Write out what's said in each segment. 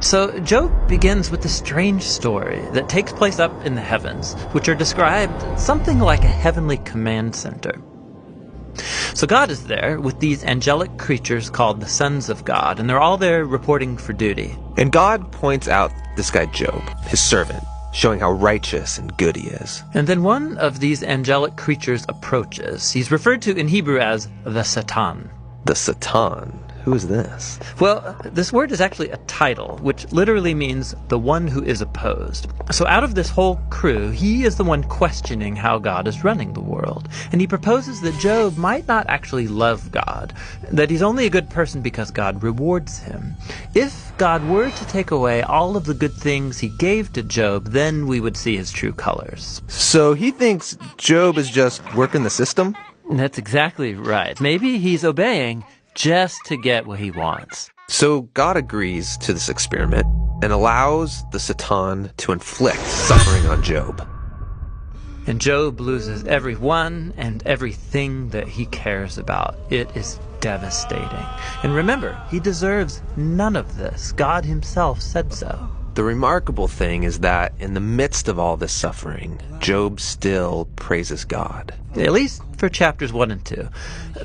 So Job begins with a strange story that takes place up in the heavens, which are described something like a heavenly command center. So God is there with these angelic creatures called the sons of God, and they're all there reporting for duty. And God points out this guy Job, his servant, showing how righteous and good he is. And then one of these angelic creatures approaches. He's referred to in Hebrew as the Satan. The Satan? Who is this? Well, this word is actually a title, which literally means the one who is opposed. So out of this whole crew, he is the one questioning how God is running the world. And he proposes that Job might not actually love God, that he's only a good person because God rewards him. If God were to take away all of the good things he gave to Job, then we would see his true colors. So he thinks Job is just working the system? That's exactly right. Maybe he's obeying just to get what he wants. So God agrees to this experiment and allows the Satan to inflict suffering on Job. And Job loses everyone and everything that he cares about. It is devastating. And remember, he deserves none of this. God himself said so. The remarkable thing is that in the midst of all this suffering, Job still praises God. At least for chapters 1 and 2.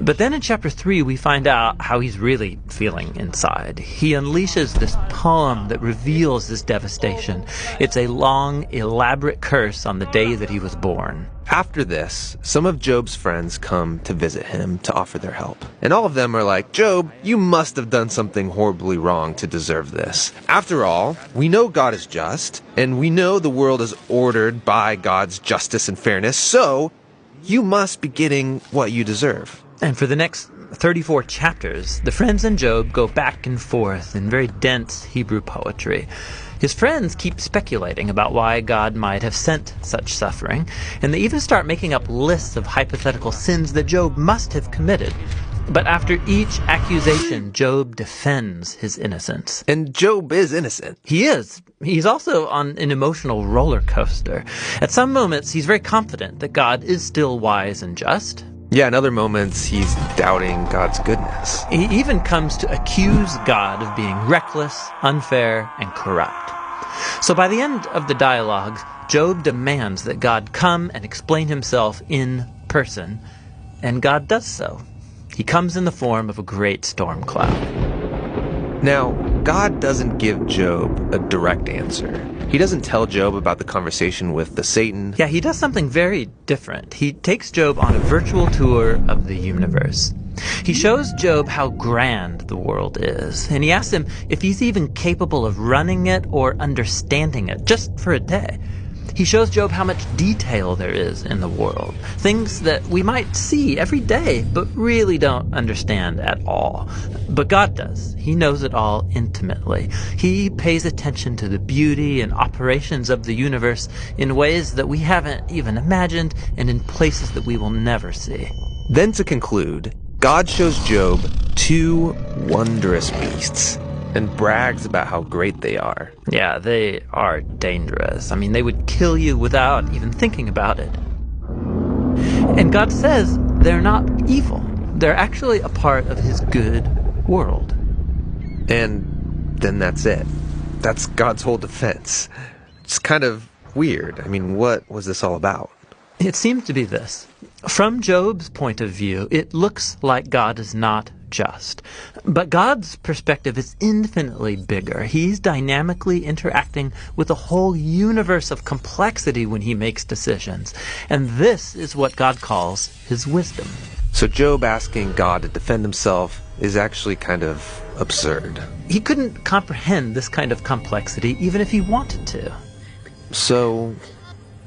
But then in chapter 3, we find out how he's really feeling inside. He unleashes this poem that reveals this devastation. It's a long, elaborate curse on the day that he was born. After this, some of Job's friends come to visit him to offer their help. And all of them are like, Job, you must have done something horribly wrong to deserve this. After all, we know God is just, and we know the world is ordered by God's justice and fairness, so you must be getting what you deserve. And for the next 34 chapters, the friends and Job go back and forth in very dense Hebrew poetry. His friends keep speculating about why God might have sent such suffering, and they even start making up lists of hypothetical sins that Job must have committed. But after each accusation, Job defends his innocence. And Job is innocent. He is. He's also on an emotional roller coaster. At some moments, he's very confident that God is still wise and just. Yeah, in other moments, he's doubting God's goodness. He even comes to accuse God of being reckless, unfair, and corrupt. So by the end of the dialogue, Job demands that God come and explain himself in person, and God does so. He comes in the form of a great storm cloud. Now, God doesn't give Job a direct answer. He doesn't tell Job about the conversation with the Satan. Yeah, he does something very different. He takes Job on a virtual tour of the universe. He shows Job how grand the world is, and he asks him if he's even capable of running it or understanding it, just for a day. He shows Job how much detail there is in the world, things that we might see every day, but really don't understand at all. But God does. He knows it all intimately. He pays attention to the beauty and operations of the universe in ways that we haven't even imagined and in places that we will never see. Then to conclude, God shows Job two wondrous beasts and brags about how great they are. Yeah, they are dangerous. I mean, they would kill you without even thinking about it. And God says they're not evil. They're actually a part of his good world. And then that's it. That's God's whole defense. It's kind of weird. I mean, what was this all about? It seems to be this. From Job's point of view, it looks like God is not just. But God's perspective is infinitely bigger. He's dynamically interacting with a whole universe of complexity when he makes decisions. And this is what God calls his wisdom. So Job asking God to defend himself is actually kind of absurd. He couldn't comprehend this kind of complexity even if he wanted to. So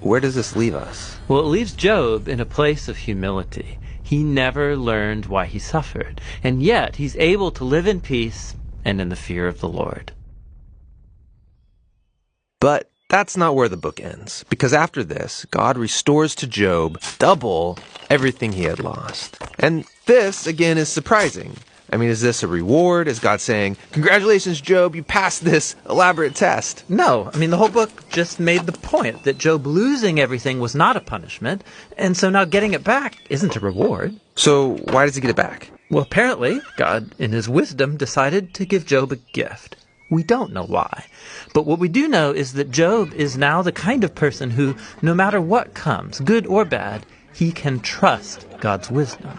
where does this leave us? Well, it leaves Job in a place of humility. He never learned why he suffered, and yet he's able to live in peace and in the fear of the Lord. But that's not where the book ends, because after this, God restores to Job double everything he had lost. And this, again, is surprising. I mean, is this a reward? Is God saying, congratulations, Job, you passed this elaborate test? No. I mean, the whole book just made the point that Job losing everything was not a punishment, and so now getting it back isn't a reward. So why does he get it back? Well, apparently, God, in his wisdom, decided to give Job a gift. We don't know why. But what we do know is that Job is now the kind of person who, no matter what comes, good or bad, he can trust God's wisdom.